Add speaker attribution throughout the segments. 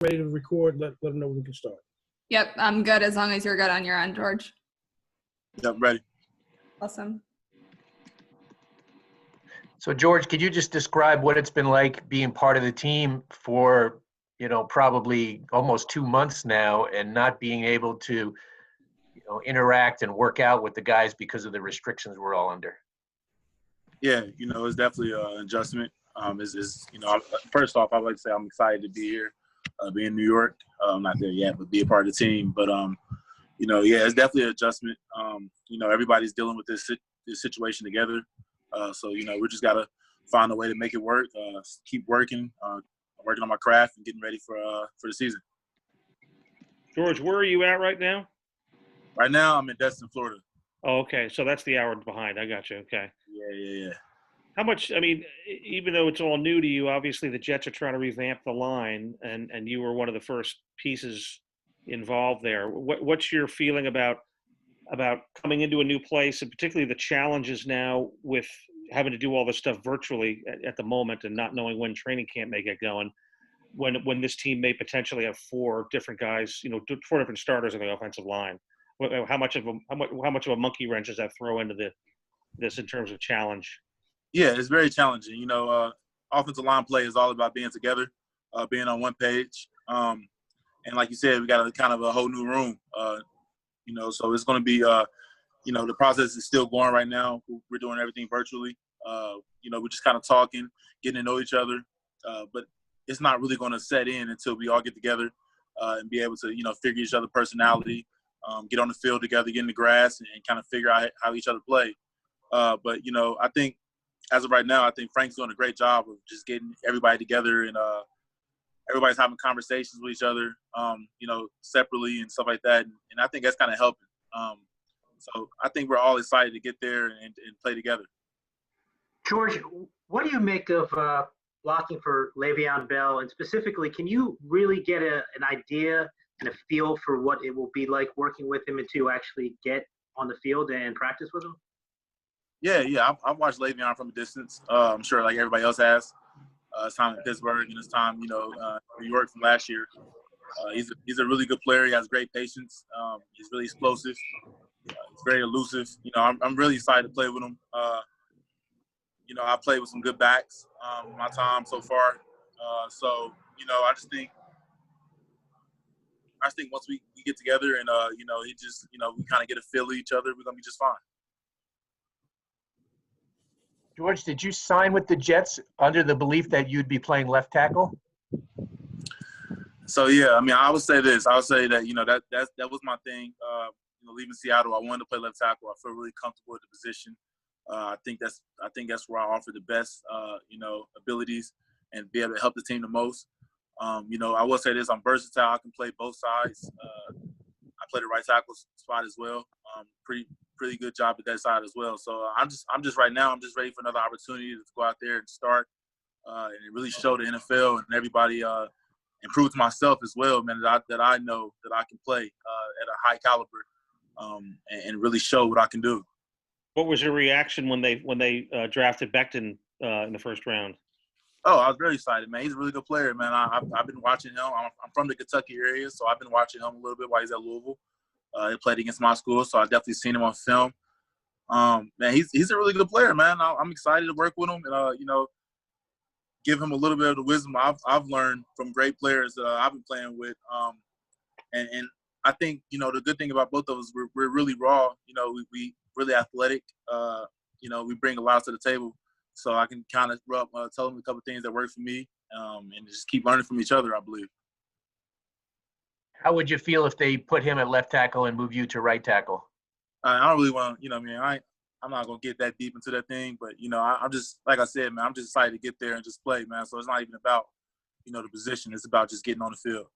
Speaker 1: ready to record, let them know we can start.
Speaker 2: Yep, I'm good as long as you're good on your end, George.
Speaker 3: Yep, ready.
Speaker 2: Awesome.
Speaker 4: So, George, could you just describe what it's been like being part of the team for, probably almost 2 months now and not being able to, interact and work out with the guys because of the restrictions we're all under?
Speaker 3: Yeah, it's definitely an adjustment. First off, I'd like to say I'm excited to be here, be in New York. I'm not there yet, but be a part of the team. But, it's definitely an adjustment. Everybody's dealing with this situation together. So, we just got to find a way to make it work, keep working on my craft and getting ready for the season.
Speaker 5: George, where are you at right now?
Speaker 3: Right now, I'm in Destin, Florida.
Speaker 5: Oh, okay. So that's the hour behind. I got you. Okay.
Speaker 3: Yeah.
Speaker 5: How much, even though it's all new to you, obviously the Jets are trying to revamp the line, and you were one of the first pieces involved there. What's your feeling about coming into a new place, and particularly the challenges now with having to do all this stuff virtually at the moment and not knowing when training camp may get going, when this team may potentially have four different guys, four different starters on the offensive line? How much of a monkey wrench does that throw into this in terms of challenge?
Speaker 3: Yeah, it's very challenging. Offensive line play is all about being together, being on one page. And like you said, we got a kind of a whole new room. So it's going to be, the process is still going right now. We're doing everything virtually. We're just kind of talking, getting to know each other. But it's not really going to set in until we all get together and be able to, figure each other's personality, get on the field together, get in the grass, and kind of figure out how each other play. But, I think as of right now, I think Frank's doing a great job of just getting everybody together, and everybody's having conversations with each other, separately and stuff like that. And I think that's kind of helping. So I think we're all excited to get there and play together.
Speaker 6: George, what do you make of blocking for Le'Veon Bell? And specifically, can you really get an idea and a feel for what it will be like working with him and to actually get on the field and practice with him?
Speaker 3: Yeah. I've watched Le'Veon from a distance. I'm sure like everybody else has. His time in Pittsburgh and his time, New York from last year. He's a really good player. He has great patience. He's really explosive. He's very elusive. I'm really excited to play with him. I played with some good backs my time so far. I just think once we get together and he just we kind of get a feel of each other, we're gonna be just fine.
Speaker 4: George, did you sign with the Jets under the belief that you'd be playing left tackle?
Speaker 3: So yeah, I would say this. I would say that that was my thing. Leaving Seattle, I wanted to play left tackle. I feel really comfortable with the position. I think that's where I offer the best abilities and be able to help the team the most. I will say this: I'm versatile. I can play both sides. I play the right tackle spot as well. Pretty good job at that side as well. So I'm just right now. I'm just ready for another opportunity to go out there and start and really show the NFL and everybody and prove to myself as well, man, that I know that I can play at a high caliber and really show what I can do.
Speaker 5: What was your reaction when they drafted Becton in the first round?
Speaker 3: Oh, I was very excited, man. He's a really good player, man. I've been watching him. I'm from the Kentucky area, so I've been watching him a little bit while he's at Louisville. He played against my school, so I've definitely seen him on film. Man, he's a really good player, man. I'm excited to work with him and, give him a little bit of the wisdom I've learned from great players that I've been playing with. And I think, the good thing about both of us, we're really raw. We really athletic. We bring a lot to the table. So I can kind of tell them a couple of things that work for me and just keep learning from each other, I believe.
Speaker 4: How would you feel if they put him at left tackle and move you to right tackle?
Speaker 3: I don't really want to, I'm not going to get that deep into that thing. But, I'm just, like I said, man, I'm just excited to get there and just play, man. So it's not even about, the position. It's about just getting on the field.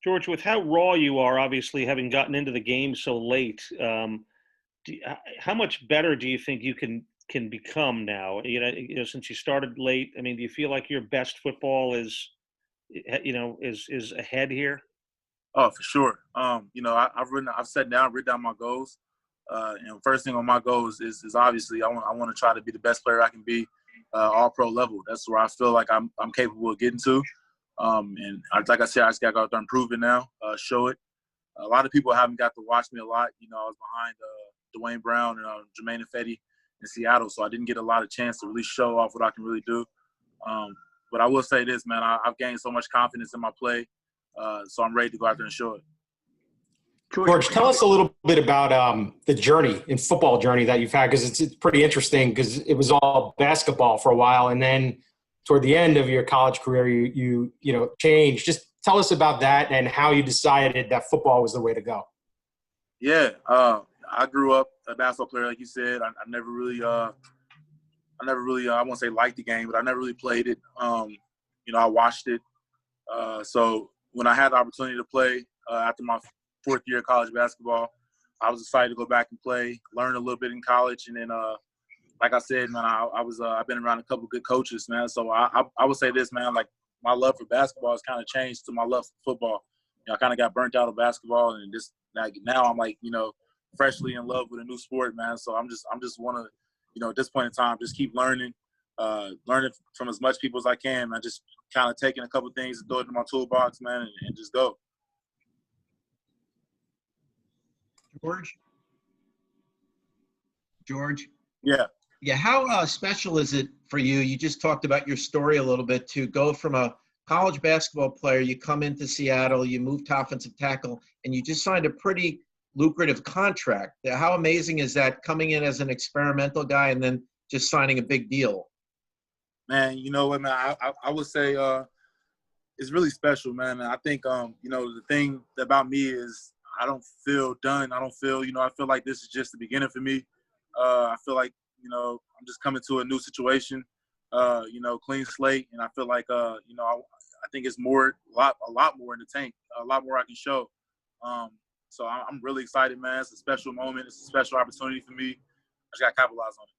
Speaker 5: George, with how raw you are, obviously, having gotten into the game so late, how much better do you think you can become now? Since you started late, do you feel like your best football is ahead here?
Speaker 3: Oh, for sure. I've sat down, written down my goals. First thing on my goals is obviously I want to try to be the best player I can be, all pro level. That's where I feel like I'm capable of getting to. Like I said, I just got to go out there and prove it now, show it. A lot of people haven't got to watch me a lot. I was behind Dwayne Brown and Jermaine Ifedi in Seattle, so I didn't get a lot of chance to really show off what I can really do. But I will say this, man, I've gained so much confidence in my play, so I'm ready to go out there and show it.
Speaker 7: George, tell us a little bit about the journey, football journey that you've had, because it's pretty interesting because it was all basketball for a while, and then toward the end of your college career, you changed. Just tell us about that and how you decided that football was the way to go.
Speaker 3: Yeah, I grew up a basketball player, like you said. I never really, I won't say liked the game, but I never really played it. I watched it. So when I had the opportunity to play after my fourth year of college basketball, I was excited to go back and play, learn a little bit in college, and then, like I said, man, I've been around a couple of good coaches, man. So I would say this, man, like my love for basketball has kind of changed to my love for football. I kind of got burnt out of basketball, and just like now I'm like, freshly in love with a new sport, man. So I'm just want to, at this point in time, just keep learning from as much people as I can, man. Just kind of taking a couple things and throw it in my toolbox, man, and just go.
Speaker 8: George?
Speaker 3: Yeah.
Speaker 8: Yeah, how special is it for you? You just talked about your story a little bit, to go from a college basketball player, you come into Seattle, you move to offensive tackle, and you just signed a pretty lucrative contract. How amazing is that, coming in as an experimental guy and then just signing a big deal?
Speaker 3: Man, you know what, man, I would say it's really special, man. I think, the thing about me is I don't feel done. I don't feel, I feel like this is just the beginning for me. I feel like, I'm just coming to a new situation, clean slate. And I feel like, I think it's a lot more in the tank, a lot more I can show. So I'm really excited, man. It's a special moment. It's a special opportunity for me. I just got to capitalize on it.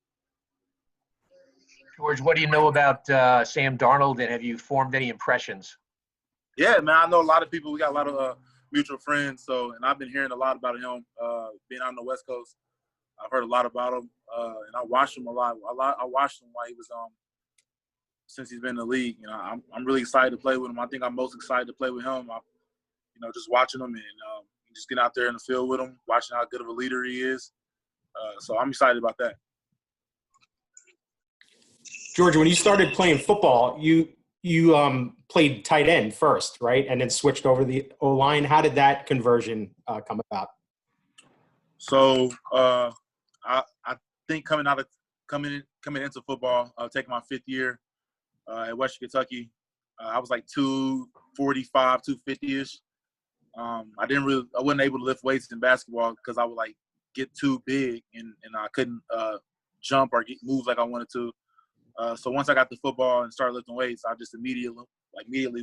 Speaker 4: George, what do you know about Sam Darnold, and have you formed any impressions?
Speaker 3: Yeah, man, I know a lot of people. We got a lot of mutual friends. And I've been hearing a lot about him being out on the West Coast. I've heard a lot about him, and I watched him a lot. I watched him while he was since he's been in the league. I'm really excited to play with him. I think I'm most excited to play with him. Just watching him and just getting out there in the field with him, watching how good of a leader he is. So I'm excited about that.
Speaker 7: George, when you started playing football, you played tight end first, right? And then switched over the O-line. How did that conversion come about?
Speaker 3: So I think coming into football, taking my fifth year at Western Kentucky, I was like 245, 250-ish. I wasn't able to lift weights in basketball because I would like get too big and I couldn't jump or move like I wanted to. So once I got to football and started lifting weights, I just immediately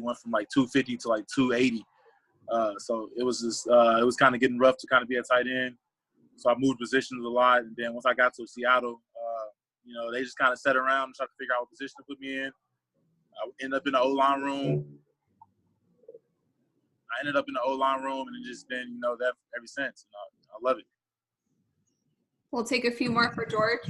Speaker 3: went from like 250 to like 280. So it was kind of getting rough to kind of be a tight end. So I moved positions a lot. And then once I got to Seattle, they just kind of sat around and tried to figure out what position to put me in. I ended up in the O-line room. And it's just been, that ever since. I love it.
Speaker 2: We'll take a few more for George.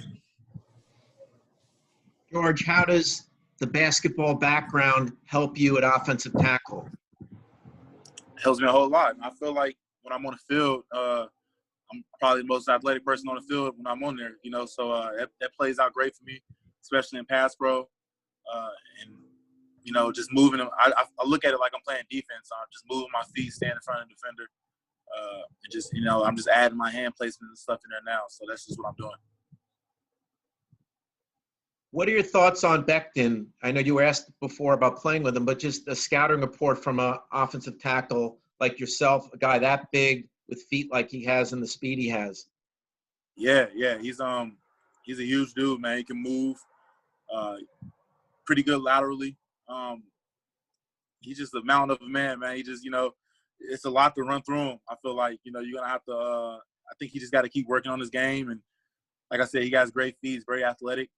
Speaker 8: George, how does the basketball background help you at offensive tackle?
Speaker 3: It helps me a whole lot. I feel like when I'm on the field, I'm probably the most athletic person on the field when I'm on there, so that plays out great for me, especially in pass pro. And, just moving them. I look at it like I'm playing defense. I'm just moving my feet, staying in front of the defender. And just, I'm just adding my hand placement and stuff in there now. So that's just what I'm doing.
Speaker 8: What are your thoughts on Becton? I know you were asked before about playing with him, but just a scouting report from an offensive tackle like yourself, a guy that big with feet like he has and the speed he has.
Speaker 3: Yeah. He's a huge dude, man. He can move pretty good laterally. He's just a mountain of a man, man. He just, it's a lot to run through him. I feel like, you're going to have to I think he just got to keep working on his game. And like I said, he has great feet. He's very athletic.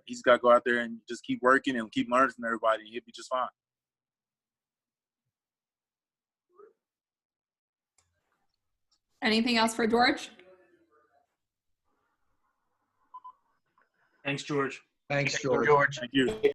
Speaker 3: He's got to go out there and just keep working and keep learning from everybody. He'll be just fine.
Speaker 2: Anything else for George?
Speaker 5: Thanks, George.
Speaker 8: Thanks, George.
Speaker 3: Thank you.